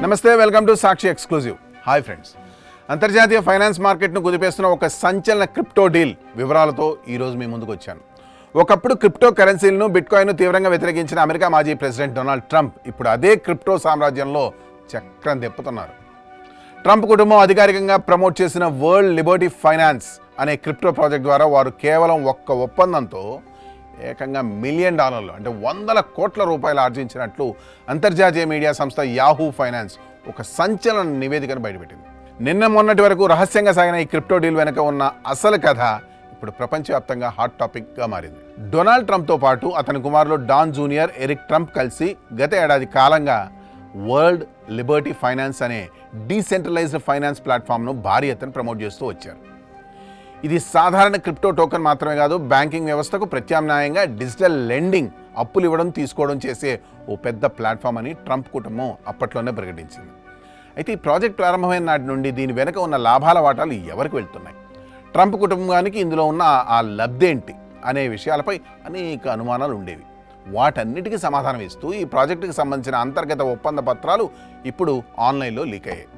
నమస్తే, welcome to Sakshi exclusive. Hi friends, అంతర్జాతీయ finance మార్కెట్ను కుదిపేస్తున్న ఒక సంచలన క్రిప్టో డీల్ వివరాలతో ఈరోజు మీ ముందుకు వచ్చాను. ఒకప్పుడు క్రిప్టో కరెన్సీలను, బిట్కాయిన్ను తీవ్రంగా వ్యతిరేకించిన అమెరికా మాజీ ప్రెసిడెంట్ డొనాల్డ్ ట్రంప్ ఇప్పుడు అదే క్రిప్టో సామ్రాజ్యంలో చక్రం తిప్పుతున్నారు. ట్రంప్ కుటుంబం అధికారికంగా ప్రమోట్ చేసిన వరల్డ్ లిబర్టీ ఫైనాన్స్ అనే క్రిప్టో ప్రాజెక్ట్ ద్వారా వారు కేవలం ఒక్క ఒప్పందంతో ఏకంగా $1 మిలియన్ అంటే 100 కోట్ల రూపాయలు ఆర్జించినట్లు అంతర్జాతీయ మీడియా సంస్థ యాహూ ఫైనాన్స్ ఒక సంచలన నివేదికను బయటపెట్టింది. నిన్న మొన్నటి వరకు రహస్యంగా సాగిన ఈ క్రిప్టో డీల్ వెనుక ఉన్న అసలు కథ ఇప్పుడు ప్రపంచవ్యాప్తంగా హాట్ టాపిక్గా మారింది. డొనాల్డ్ ట్రంప్తో పాటు అతని కుమారులు డాన్ జూనియర్, ఎరిక్ ట్రంప్ కలిసి గత ఏడాది కాలంగా వరల్డ్ లిబర్టీ ఫైనాన్స్ అనే డీసెంట్రలైజ్డ్ ఫైనాన్స్ ప్లాట్ఫామ్ను భారీ ఎత్తున ప్రమోట్ చేస్తూ వచ్చారు. ఇది సాధారణ క్రిప్టో టోకెన్ మాత్రమే కాదు, బ్యాంకింగ్ వ్యవస్థకు ప్రత్యామ్నాయంగా డిజిటల్ లెండింగ్, అప్పులు ఇవ్వడం తీసుకోవడం చేసే ఓ పెద్ద ప్లాట్ఫామ్ అని ట్రంప్ కుటుంబం అప్పట్లోనే ప్రకటించింది. అయితే ఈ ప్రాజెక్ట్ ప్రారంభమైన నాటి నుండి దీని వెనుక ఉన్న లాభాల వాటాలు ఎవరికి వెళ్తున్నాయి, ట్రంప్ కుటుంబానికి ఇందులో ఉన్న ఆ లబ్ధేంటి అనే విషయాలపై అనేక అనుమానాలు ఉండేవి. వాటన్నిటికీ సమాధానం ఇస్తూ ఈ ప్రాజెక్టుకి సంబంధించిన అంతర్గత ఒప్పంద పత్రాలు ఇప్పుడు ఆన్లైన్లో లీక్ అయ్యాయి.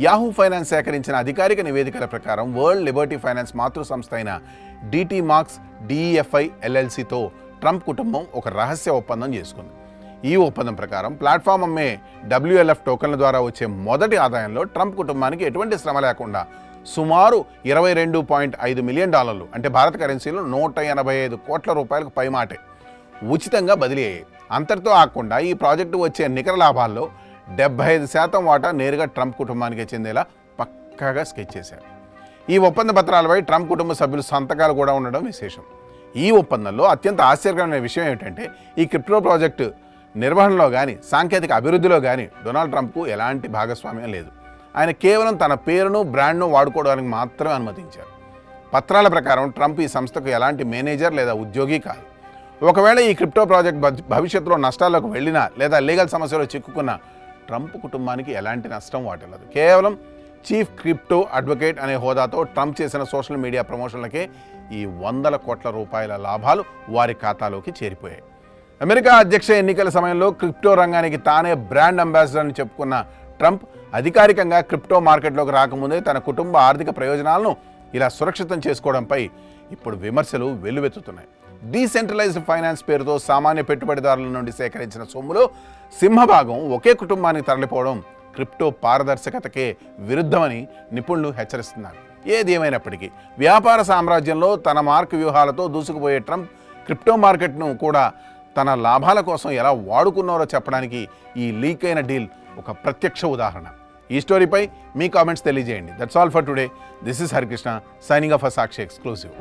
యాహూ ఫైనాన్స్ సేకరించిన అధికారిక నివేదికల ప్రకారం వరల్డ్ లిబర్టీ ఫైనాన్స్ మాతృ సంస్థ అయిన డిటి మార్క్స్ డిఈఎఫ్ఐ ఎల్ఎల్సితో ట్రంప్ కుటుంబం ఒక రహస్య ఒప్పందం చేసుకుంది. ఈ ఒప్పందం ప్రకారం ప్లాట్ఫామ్ అమ్మే WLF టోకన్ల ద్వారా వచ్చే మొదటి ఆదాయంలో ట్రంప్ కుటుంబానికి ఎటువంటి శ్రమ లేకుండా సుమారు $22.5 మిలియన్ అంటే భారత కరెన్సీలో 185 కోట్ల రూపాయలకు పైమాటే ఉచితంగా బదిలీ అయ్యాయి. అంతటితో ఆగకుండా ఈ ప్రాజెక్టు వచ్చే నికర లాభాల్లో 75% వాటా నేరుగా ట్రంప్ కుటుంబానికి చెందేలా పక్కాగా స్కెచ్ చేశారు. ఈ ఒప్పంద పత్రాలపై ట్రంప్ కుటుంబ సభ్యుల సంతకాలు కూడా ఉండడం విశేషం. ఈ ఒప్పందంలో అత్యంత ఆశ్చర్యకరమైన విషయం ఏమిటంటే ఈ క్రిప్టో ప్రాజెక్టు నిర్వహణలో కానీ, సాంకేతిక అభివృద్ధిలో కానీ డొనాల్డ్ ట్రంప్కు ఎలాంటి భాగస్వామ్యం లేదు. ఆయన కేవలం తన పేరును, బ్రాండ్ను వాడుకోవడానికి మాత్రమే అనుమతించారు. పత్రాల ప్రకారం ట్రంప్ ఈ సంస్థకు ఎలాంటి మేనేజర్ లేదా ఉద్యోగి కాదు. ఒకవేళ ఈ క్రిప్టో ప్రాజెక్ట్ భవిష్యత్తులో నష్టాల్లోకి వెళ్ళినా లేదా లీగల్ సమస్యలో చిక్కుకున్న ట్రంప్ కుటుంబానికి ఎలాంటి నష్టం వాటిల్లదు. కేవలం చీఫ్ క్రిప్టో అడ్వకేట్ అనే హోదాతో ట్రంప్ చేసిన సోషల్ మీడియా ప్రమోషన్లకే ఈ 100 కోట్ల రూపాయల లాభాలు వారి ఖాతాలోకి చేరిపోయాయి. అమెరికా అధ్యక్ష ఎన్నికల సమయంలో క్రిప్టో రంగానికి తానే బ్రాండ్ అంబాసిడర్ అని చెప్పుకున్న ట్రంప్ అధికారికంగా క్రిప్టో మార్కెట్లోకి రాకముందే తన కుటుంబ ఆర్థిక ప్రయోజనాలను ఇలా సురక్షితం చేసుకోవడంపై ఇప్పుడు విమర్శలు వెల్లువెత్తుతున్నాయి. డీసెంట్రలైజ్డ్ ఫైనాన్స్ పేరుతో సామాన్య పెట్టుబడిదారుల నుండి సేకరించిన సొమ్ములో సింహభాగం ఒకే కుటుంబానికి తరలిపోవడం క్రిప్టో పారదర్శకతకే విరుద్ధమని నిపుణులు హెచ్చరిస్తున్నారు. ఏది ఏమైనప్పటికీ వ్యాపార సామ్రాజ్యంలో తన మార్క్ వ్యూహాలతో దూసుకుపోయే ట్రంప్ క్రిప్టో మార్కెట్ను కూడా తన లాభాల కోసం ఎలా వాడుకున్నారో చెప్పడానికి ఈ లీక్ అయిన డీల్ ఒక ప్రత్యక్ష ఉదాహరణ. ఈ స్టోరీపై మీ కామెంట్స్ తెలియజేయండి. That's all for today. This is Harikrishna signing off for Sakshi exclusive.